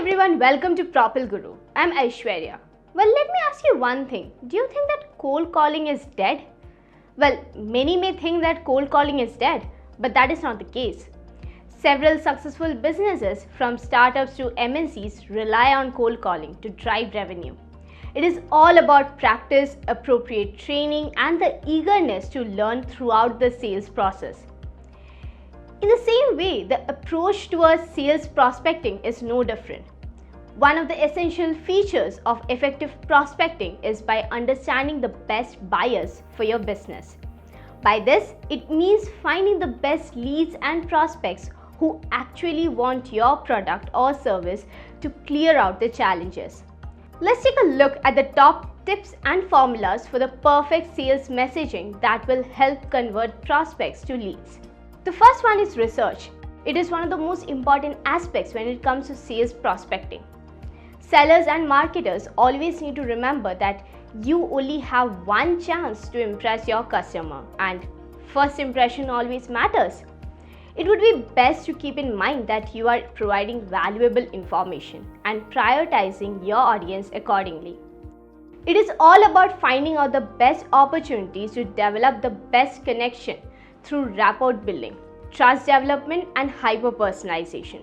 everyone, welcome to Propel Guru. I'm Aishwarya. Well, let me ask you one thing. Do you think that cold calling is dead? Well, many may think that cold calling is dead, but that is not the case. Several successful businesses, from startups to MNCs, rely on cold calling to drive revenue. It is all about practice, appropriate training, and the eagerness to learn throughout the sales process. In the same way, the approach towards sales prospecting is no different. One of the essential features of effective prospecting is by understanding the best buyers for your business. By this, it means finding the best leads and prospects who actually want your product or service to clear out the challenges. Let's take a look at the top tips and formulas for the perfect sales messaging that will help convert prospects to leads. The first one is research. It is one of the most important aspects when it comes to sales prospecting. Sellers and marketers always need to remember that you only have one chance to impress your customer, and first impression always matters. It would be best to keep in mind that you are providing valuable information and prioritizing your audience accordingly. It is all about finding out the best opportunities to develop the best connection through rapport building, trust development, and hyper-personalization.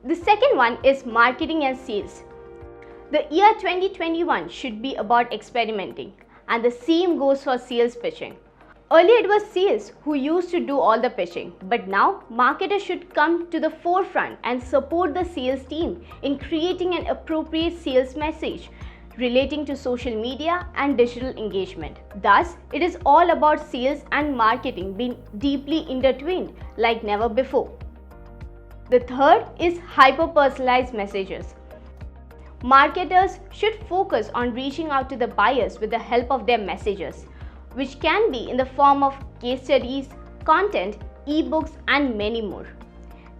The second one is marketing and sales. The year 2021 should be about experimenting, and the same goes for sales pitching. Earlier it was sales who used to do all the pitching, but now marketers should come to the forefront and support the sales team in creating an appropriate sales message relating to social media and digital engagement. Thus, it is all about sales and marketing being deeply intertwined like never before. The third is hyper-personalized messages. Marketers should focus on reaching out to the buyers with the help of their messages, which can be in the form of case studies, content, ebooks, and many more.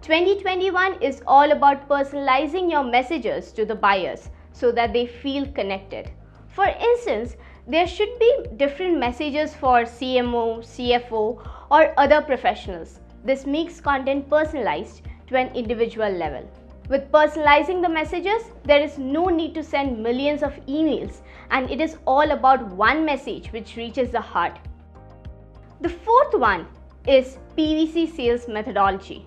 2021 is all about personalizing your messages to the buyers so that they feel connected. For instance, there should be different messages for CMO, CFO, or other professionals. This makes content personalized to an individual level. With personalizing the messages, there is no need to send millions of emails, and it is all about one message which reaches the heart. The fourth one is PVC sales methodology.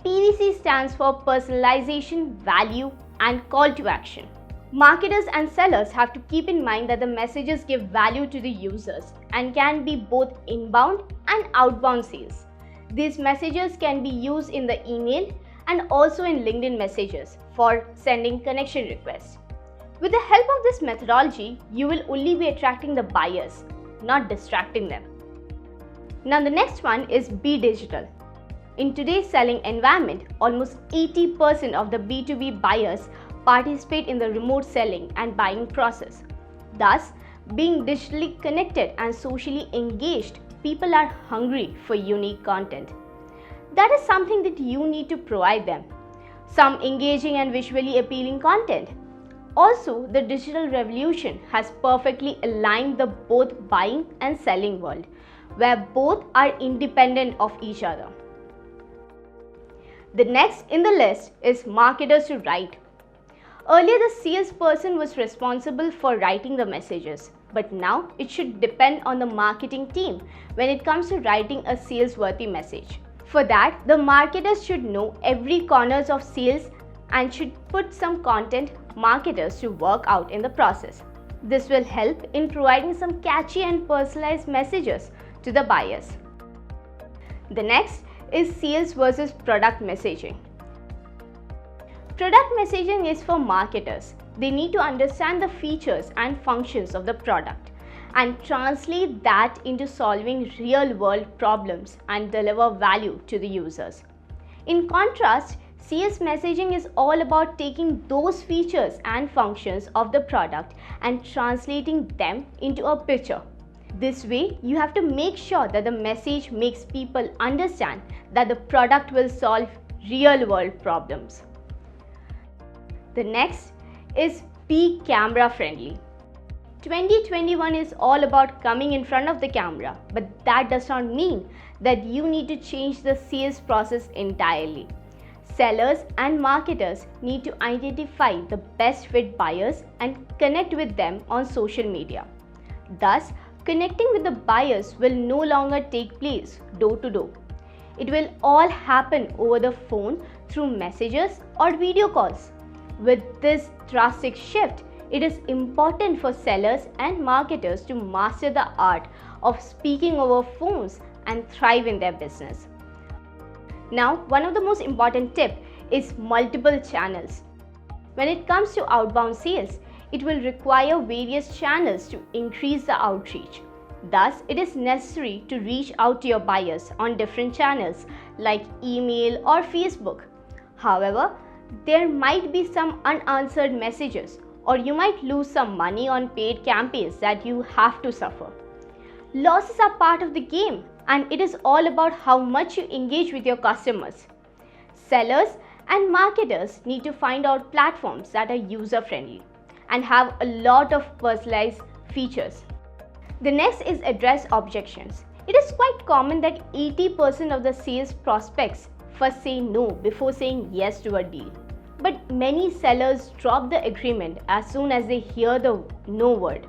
PVC stands for personalization, value, and call to action. Marketers and sellers have to keep in mind that the messages give value to the users and can be both inbound and outbound sales. These messages can be used in the email and also in LinkedIn messages for sending connection requests. With the help of this methodology, you will only be attracting the buyers, not distracting them. Now the next one is Be Digital. In today's selling environment, almost 80% of the B2B buyers participate in the remote selling and buying process. Thus, being digitally connected and socially engaged, people are hungry for unique content. That is something that you need to provide them. Some engaging and visually appealing content. Also, the digital revolution has perfectly aligned the both buying and selling world, where both are independent of each other. The next in the list is marketers to write. Earlier, the salesperson was responsible for writing the messages, but now it should depend on the marketing team when it comes to writing a sales-worthy message. For that, the marketers should know every corners of sales and should put some content marketers to work out in the process. This will help in providing some catchy and personalized messages to the buyers. The next is sales versus product messaging. Product messaging is for marketers. They need to understand the features and functions of the product and translate that into solving real-world problems and deliver value to the users. In contrast, sales messaging is all about taking those features and functions of the product and translating them into a picture. This way, you have to make sure that the message makes people understand that the product will solve real-world problems. The next is be camera friendly. 2021 is all about coming in front of the camera, but that does not mean that you need to change the sales process entirely. Sellers and marketers need to identify the best fit buyers and connect with them on social media. Thus, connecting with the buyers will no longer take place door to door. It will all happen over the phone through messages or video calls. With this drastic shift, it is important for sellers and marketers to master the art of speaking over phones and thrive in their business. Now, one of the most important tips is multiple channels. When it comes to outbound sales, it will require various channels to increase the outreach. Thus, it is necessary to reach out to your buyers on different channels like email or Facebook. However, there might be some unanswered messages, or you might lose some money on paid campaigns that you have to suffer. Losses are part of the game, and it is all about how much you engage with your customers. Sellers and marketers need to find out platforms that are user-friendly and have a lot of personalized features. The next is address objections. It is quite common that 80% of the sales prospects first say no before saying yes to a deal. But many sellers drop the agreement as soon as they hear the no word,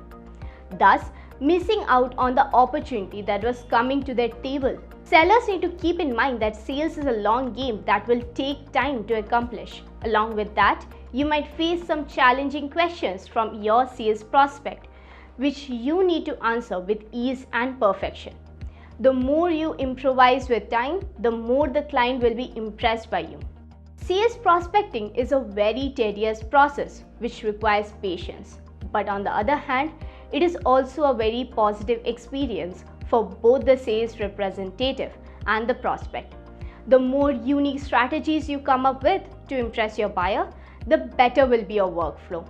thus missing out on the opportunity that was coming to their table. Sellers need to keep in mind that sales is a long game that will take time to accomplish. Along with that, you might face some challenging questions from your sales prospect, which you need to answer with ease and perfection. The more you improvise with time, the more the client will be impressed by you. Sales prospecting is a very tedious process which requires patience. But on the other hand, it is also a very positive experience for both the sales representative and the prospect. The more unique strategies you come up with to impress your buyer, the better will be your workflow.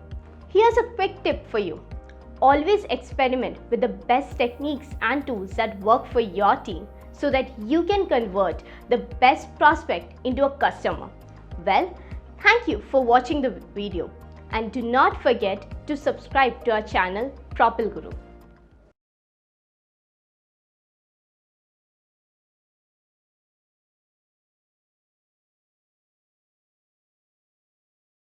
Here's a quick tip for you. Always experiment with the best techniques and tools that work for your team so that you can convert the best prospect into a customer. Well, thank you for watching the video, and do not forget to subscribe to our channel Propel Guru.